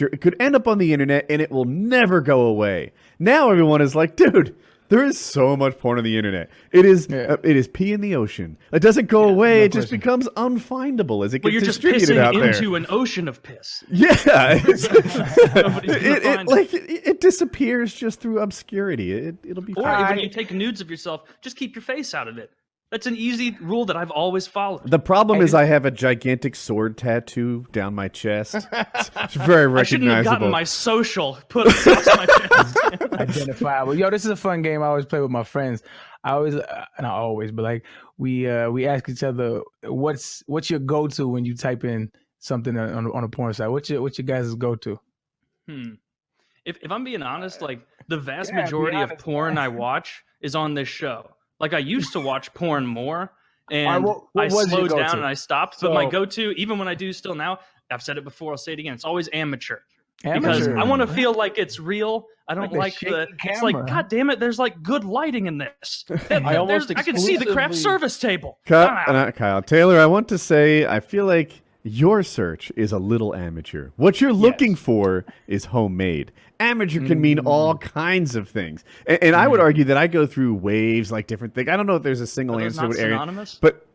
It could end up on the internet and it will never go away. Now everyone is like, dude, there is so much porn on the internet. It is pee in the ocean. It doesn't go away. It just becomes unfindable as it gets distributed out there. You're just pissing into an ocean of piss. Yeah, it disappears just through obscurity. It'll be fine. Or when you take nudes of yourself, just keep your face out of it. That's an easy rule that I've always followed. The problem is I have a gigantic sword tattoo down my chest. It's very recognizable. I shouldn't have gotten my social put across my chest. Identifiable. Yo, this is a fun game I always play with my friends. Not always, but like we ask each other, what's your go-to when you type in something on a porn site? What's your guys' go-to? If I'm being honest, like the vast majority of porn I watch is on this show. Like I used to watch porn more, and I slowed down and I stopped. But my go-to, even when I do still now, I've said it before, I'll say it again. It's always amateur. Because I want to feel like it's real. I don't like the. It's like, God damn it! There's like good lighting in this. I can see the craft service table. Kyle Taylor, I want to say, I feel like your search is a little amateur. What you're looking for is homemade. Amateur can mean all kinds of things. And I would argue that I go through waves, like different things. I don't know if there's a single answer to what synonymous? But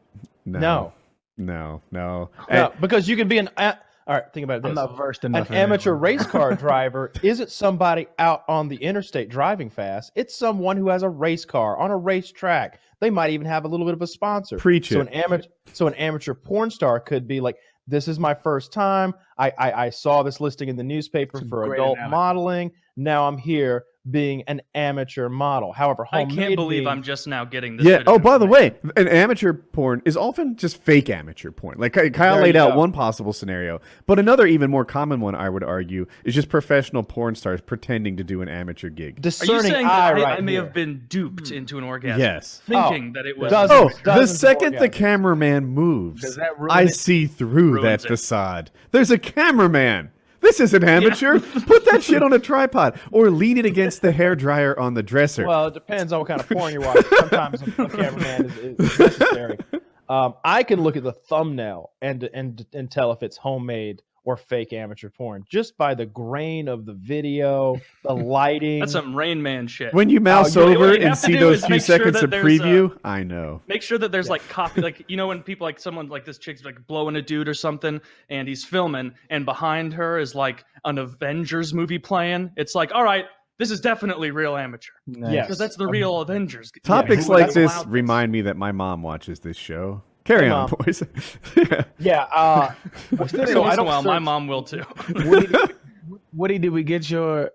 no, because you can be an... all right, think about this. I'm not versed enough. An amateur race car driver isn't somebody out on the interstate driving fast. It's someone who has a race car on a racetrack. They might even have a little bit of a sponsor. Preach it. So an amateur porn star could be like, this is my first time. I saw this listing in the newspaper for adult modeling. Now I'm here being an amateur model. However, I can't believe I'm just now getting this. Yeah. Oh, by the way, an amateur porn is often just fake amateur porn. Like Kyle laid out one possible scenario, but another even more common one, I would argue, is just professional porn stars pretending to do an amateur gig. Discerning. Are you saying that I may have been duped into an orgasm? Yes. Thinking that it was. The second the cameraman moves, I see through that facade. There's a cameraman. This isn't amateur. Put that shit on a tripod or lean it against the hairdryer on the dresser. Well, it depends on what kind of porn you're watching. Sometimes a cameraman is necessary. I can look at the thumbnail and tell if it's homemade or fake amateur porn just by the grain of the video, the lighting. That's some Rain Man shit. When you mouse over and see those few seconds of preview, I know. Make sure that there's like copy, like, you know, when people like someone like this chick's like blowing a dude or something and he's filming and behind her is like an Avengers movie playing. It's like, all right, this is definitely real amateur. Yes. Because that's the real Avengers. Topics like this remind me that my mom watches this show. Carry on, boys. Yeah. So I don't. Well, my mom will too. Woody, did we get your?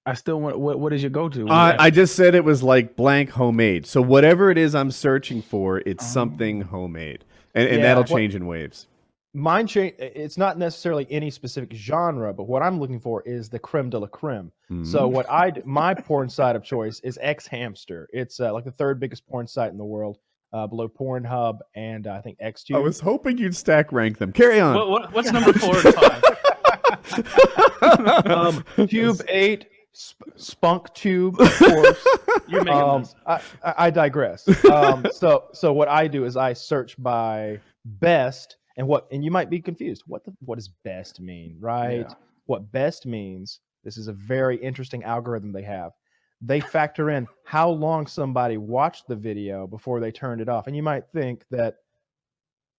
I still want. What is your go-to? I just said it was like blank homemade. So whatever it is I'm searching for, it's something homemade, and that'll change in waves. Mine change. It's not necessarily any specific genre, but what I'm looking for is the creme de la creme. So what my porn site of choice is X Hamster. It's like the third biggest porn site in the world. Below Pornhub and I think XTube. I was hoping you'd stack rank them. Carry on. What's number 4 and 5? Tube 8, Spunk Tube, of course. You're making this. I digress. So what I do is I search by best and you might be confused. What does best mean, right? Yeah. What best means, this is a very interesting algorithm they have. They factor in how long somebody watched the video before they turned it off. And you might think that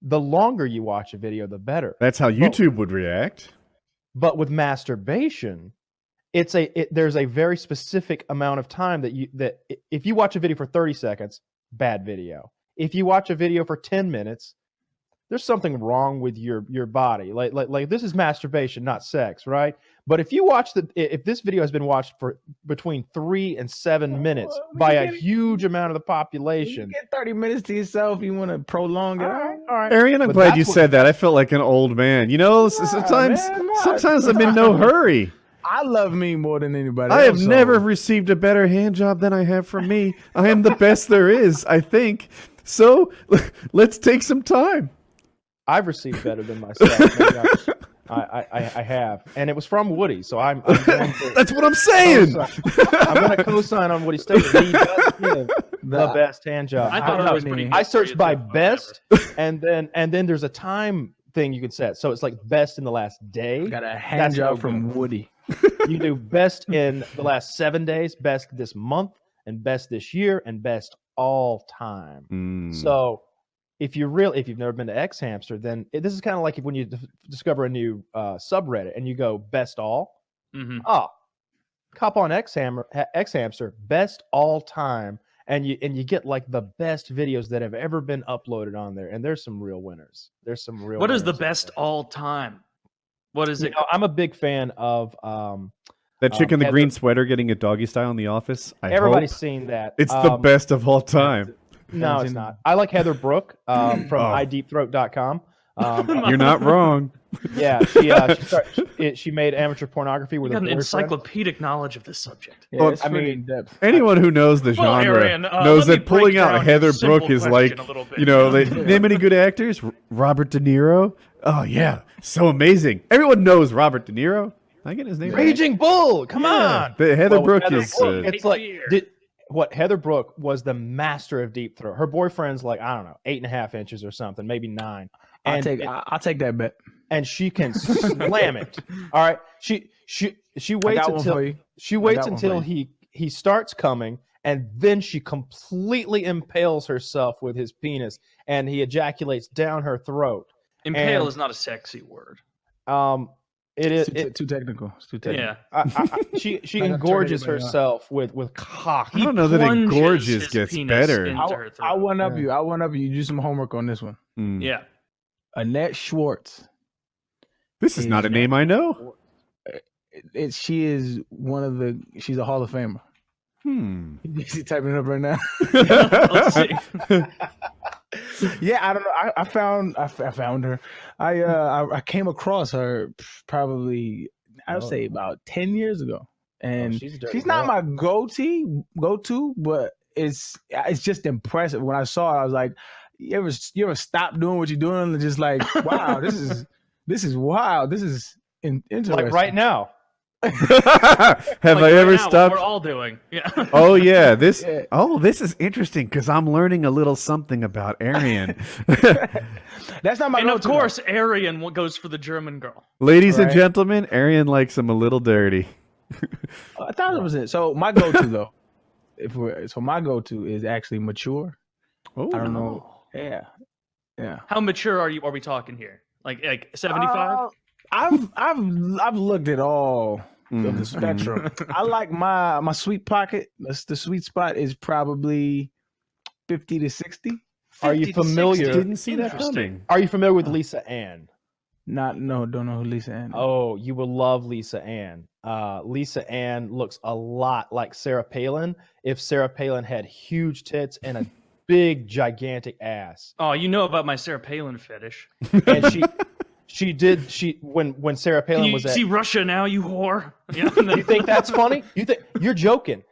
the longer you watch a video, the better. That's how YouTube would react. But with masturbation, there's a very specific amount of time that if you watch a video for 30 seconds, bad video. If you watch a video for 10 minutes, there's something wrong with your body. Like this is masturbation, not sex, right? But if if this video has been watched for between 3 and 7 minutes by a huge amount of the population, you get 30 minutes to yourself. You want to prolong it? All right. Arian, I'm glad you said that. I felt like an old man. You know, sometimes I'm in no hurry. I love me more than anybody I else. have never received a better hand job than I have from me. I am the best there is, I think. So let's take some time. I've received better than myself. I have, and it was from Woody. So I'm going to, that's what I'm saying. I'm going to co-sign on Woody's statement. He does give the best hand job. I thought it was pretty. I searched by best, and then there's a time thing you could set. So it's like best in the last day. Got a hand job from Woody. You do best in the last 7 days, best this month, and best this year, and best all time. So if you've never been to X Hamster, then this is kind of like when you discover a new subreddit and you go best all. Oh, cop on X Hamster, best all time, and you get like the best videos that have ever been uploaded on there. And there's some real winners. What is the best all time? What is it? I'm a big fan of that chick in the green sweater getting a doggy style in the office. Everybody's seen that. It's the best of all time. No, it's not. I like Heather Brooke from iDeepthroat.com. You're not wrong. Yeah, she made amateur pornography with an boyfriend. encyclopedic knowledge of this subject. Yeah, it's pretty in depth. Anyone who knows the genre knows that pulling out Heather Brooke is like, name any good actors? Robert De Niro. Oh yeah, so amazing. Everyone knows Robert De Niro. Can I get his name? Raging Bull. Come on. But Heather Brooke is. It's like Heather Brooke was the master of deep throat. Her boyfriend's like, I don't know, 8.5 inches or something, maybe 9. I'll take that bet. And she can slam it. All right. She waits until he starts coming, and then she completely impales herself with his penis, and he ejaculates down her throat. Impale is not a sexy word. It is too technical. It's too technical. Yeah. She engorges herself with cock. I don't know that engorges gets better. I one up you. You do some homework on this one. Yeah. Annette Schwartz. This is not a name I know. She is she's a Hall of Famer. Is he typing it up right now? Let's see. Yeah, I don't know. I found her. I came across her probably I would say about 10 years ago, and she's not my go-to, but it's just impressive. When I saw it, I was like, you ever stop doing what you're doing and just like, wow, this is wild. This is interesting. Like right now. Have I ever stopped? We're all doing. Yeah. Oh yeah, this is interesting because I'm learning a little something about Arian. That's not my. And of course, Arian goes for the German girl. Ladies and gentlemen, Arian likes him a little dirty. 1,000%. So my go-to though, my go-to is actually mature. Oh, I don't know. Yeah. How mature are we talking here? Like 75? I've looked at all of the spectrum. I like my sweet pocket. The sweet spot is probably 50 to 60. Are you familiar? Didn't see that coming. Are you familiar with Lisa Ann? Don't know who Lisa Ann is. Oh, you will love Lisa Ann. Lisa Ann looks a lot like Sarah Palin if Sarah Palin had huge tits and a big, gigantic ass. Oh, you know about my Sarah Palin fetish. And when Sarah Palin was see Russia now, you whore. Yeah. You think that's funny? You're joking.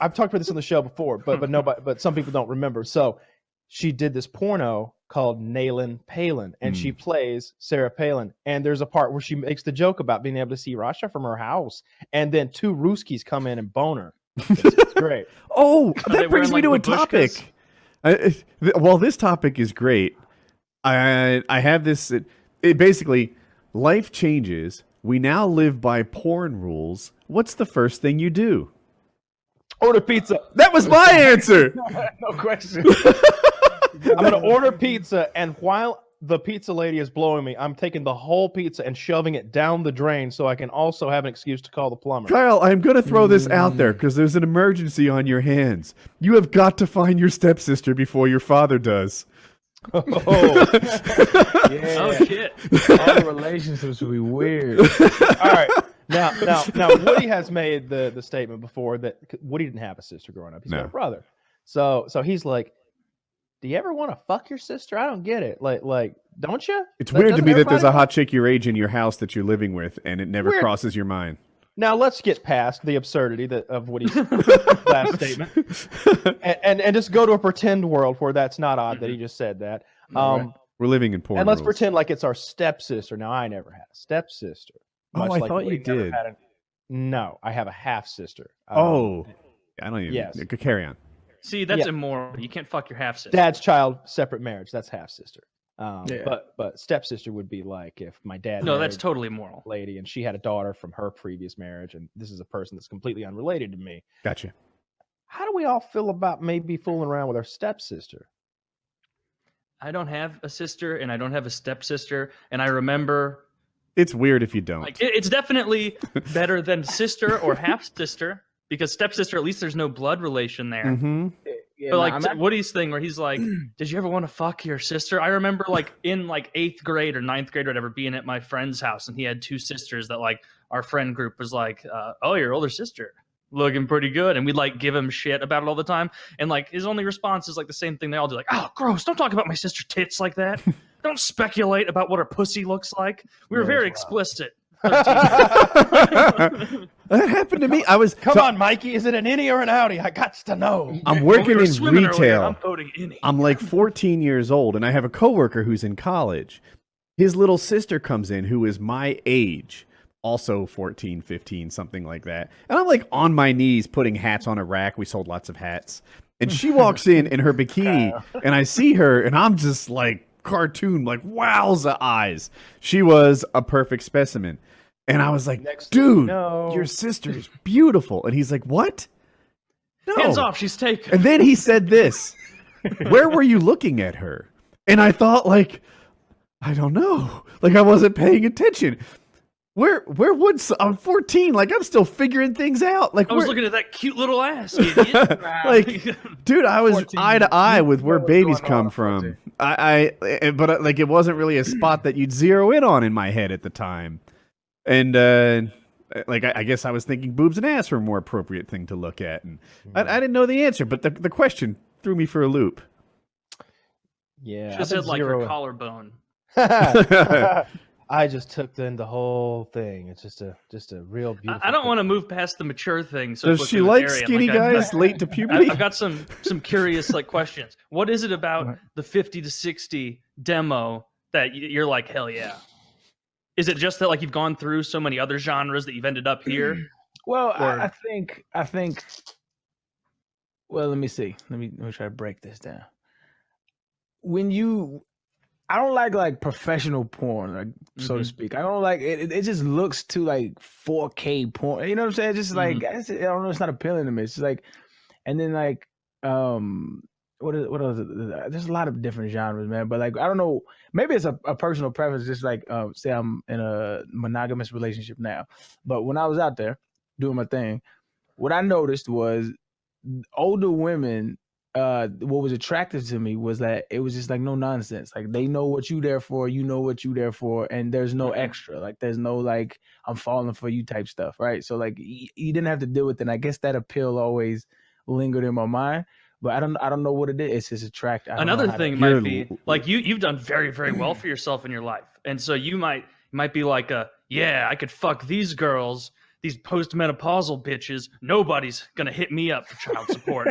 I've talked about this on the show before, but some people don't remember. So she did this porno called Nailin' Palin, and she plays Sarah Palin. And there's a part where she makes the joke about being able to see Russia from her house, and then 2 Ruskies come in and bone her. It's great. Oh, that brings me to a topic. Well, this topic is great. I have this. It basically, life changes. We now live by porn rules. What's the first thing you do? Order pizza. That was my answer. No question. I'm going to order pizza, and while the pizza lady is blowing me, I'm taking the whole pizza and shoving it down the drain so I can also have an excuse to call the plumber. Kyle, I'm going to throw this out there because there's an emergency on your hands. You have got to find your stepsister before your father does. Oh, yeah. Oh shit! All the relationships will be weird. All right, now Woody has made the statement before that Woody didn't have a sister growing up. He's got a brother. So he's like, do you ever want to fuck your sister? I don't get it. Like, don't you? It's weird to me that there's a hot chick your age in your house that you're living with, and it never crosses your mind. Now let's get past the absurdity of Woody's last statement, and just go to a pretend world where that's not odd that he just said that. We're living in porn. And let's rules. pretend like it's our stepsister. Now I never had a stepsister. Oh, I thought you did. No, I have a half sister. I don't even. Yes. Carry on. See, that's immoral. You can't fuck your half sister. Dad's child, separate marriage. That's half sister. But stepsister would be like if my dad. No, that's totally moral. Lady, and she had a daughter from her previous marriage, and this is a person that's completely unrelated to me. Gotcha. How do we all feel about maybe fooling around with our stepsister? I don't have a sister, and I don't have a stepsister, and I remember. It's weird if you don't. Like, it's definitely better than sister or half sister, because stepsister, at least there's no blood relation there. Mm-hmm. Yeah, but like Woody's thing where he's like, did you ever want to fuck your sister? I remember like in like 8th grade or 9th grade or whatever, being at my friend's house, and he had 2 sisters that like our friend group was like, oh, your older sister looking pretty good. And we'd like give him shit about it all the time. And like his only response is like the same thing they all do, like, oh, gross, don't talk about my sister's tits like that. Don't speculate about what her pussy looks like. We were very explicit. That happened to me. I was Come on, Mikey. Is it an innie or an outie? I got to know. I'm working in retail. I'm voting innie. I'm like 14 years old, and I have a coworker who's in college. His little sister comes in who is my age, also 14, 15, something like that. And I'm like on my knees putting hats on a rack. We sold lots of hats. And she walks in her bikini, and I see her, and I'm just like cartoon, like wowza eyes. She was a perfect specimen. And I was like, dude, your sister is beautiful. And he's like, what? No. Hands off, she's taken. And then he said this, where were you looking at her? And I thought, like, I don't know. Like, I wasn't paying attention. Where would I'm 14? Like, I'm still figuring things out. Like, I was looking at that cute little ass, you idiot. Like, dude, I was 14, eye to eye with where babies come on, from. But like, it wasn't really a spot that you'd zero in on in my head at the time. And like, I guess I was thinking boobs and ass were a more appropriate thing to look at, and I didn't know the answer. But the question threw me for a loop. Yeah, She said like her collarbone. I just took in the whole thing. It's just a real beautiful. I don't want to move past the mature thing. So does she like skinny guys late to puberty? I've got some curious like questions. What is it about the 50 to 60 demo that you're like, hell yeah? Is it just that like you've gone through so many other genres that you've ended up here? Well, I think. Well, let me see. Let me try to break this down. I don't like professional porn, like so to speak. I don't like it. It just looks too like 4K porn. You know what I'm saying? Just like I don't know. It's not appealing to me. It's just like, and then like what else? There's a lot of different genres, man. But like I don't know. Maybe it's a personal preference. Just like say I'm in a monogamous relationship now, but when I was out there doing my thing, what I noticed was older women. What was attractive to me was that it was just like no nonsense. Like they know what you there for, you know what you there for, and there's no extra. Like there's no like I'm falling for you type stuff, right? So like you didn't have to deal with it. And I guess that appeal always lingered in my mind, but I don't know what it is. It's just attractive. Another thing might be like you've done very very well for yourself in your life, and so you might be like I could fuck these girls. These post-menopausal bitches, nobody's gonna hit me up for child support.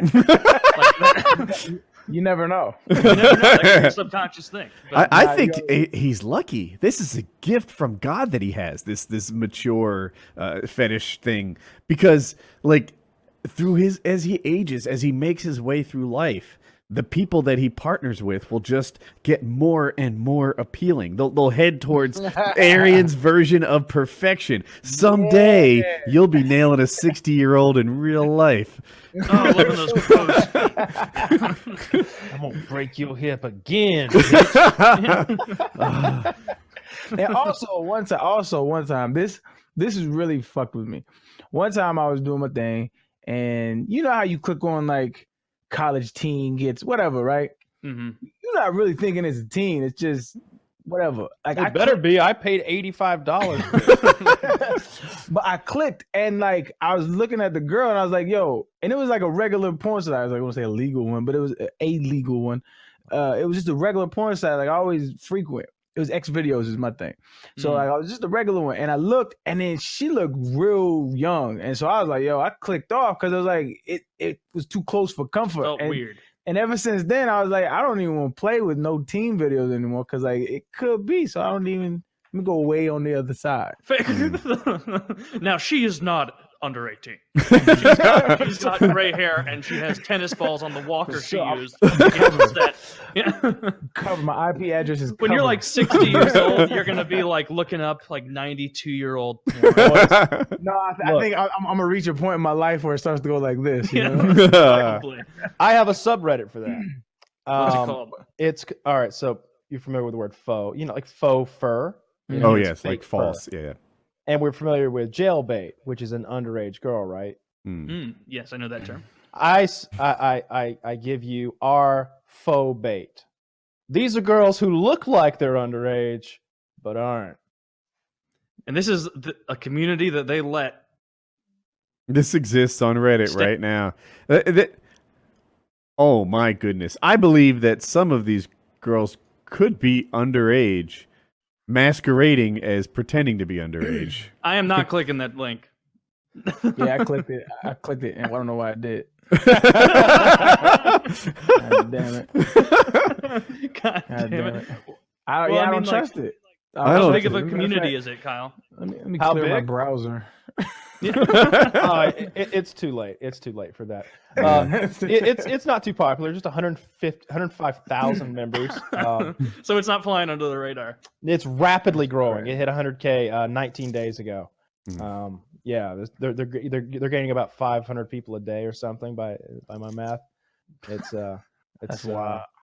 You never know. You never know. That's a subconscious thing. But I think he's lucky. This is a gift from God that he has this mature fetish thing, because like as he ages, as he makes his way through life, the people that he partners with will just get more and more appealing. They'll head towards Arian's version of perfection. Someday you'll be nailing a 60-year-old in real life. Oh, look at those posts. I'm gonna break your hip again. And also one time, this is really fucked with me. One time I was doing my thing, and you know how you click on like college teen gets whatever, right? Mm-hmm. You're not really thinking it's a teen. It's just whatever. Like it better be. I paid $85. But I clicked and like I was looking at the girl and I was like, yo, and it was like a regular porn site. I was like, I want to say a legal one, but it was a legal one. It was just a regular porn site like I always frequent. It was X videos is my thing. So like I was just a regular one, and I looked, and then she looked real young, and so I was like, yo, I clicked off because I was like, it was too close for comfort. Felt weird. And ever since then, I was like, I don't even want to play with no teen videos anymore because like it could be. So I don't even. Let me go way on the other side. Now she is not under 18. She's got gray hair and she has tennis balls on the walker she used. Cover my IP address is when covered. you're like 60 years old, you're gonna be like looking up like 92-year-old. No, I think I'm gonna reach a point in my life where it starts to go like this. You know? Probably. I have a subreddit for that. What's it called? It's all right. So you're familiar with the word faux? You know, like faux fur. You know, Oh it's yes, fake like false. fur. Yeah. And we're familiar with jailbait, which is an underage girl, right? Yes, I know that term. I give you our faux bait. These are girls who look like they're underage, but aren't. And this is a community that they let. This exists on Reddit right now. Oh my goodness. I believe that some of these girls could be underage, masquerading as pretending to be underage. I am not clicking that link. Yeah, I clicked it, and I don't know why I did. God damn it! God damn it! I don't trust it. How big of a community is it, Kyle? Let me clear my browser. It's too late. It's too late for that. It's not too popular. Just 105,000 members. So it's not flying under the radar. It's rapidly growing. It hit 100K 19 days ago. Yeah, they're gaining about 500 people a day or something by my math. It's That's wild.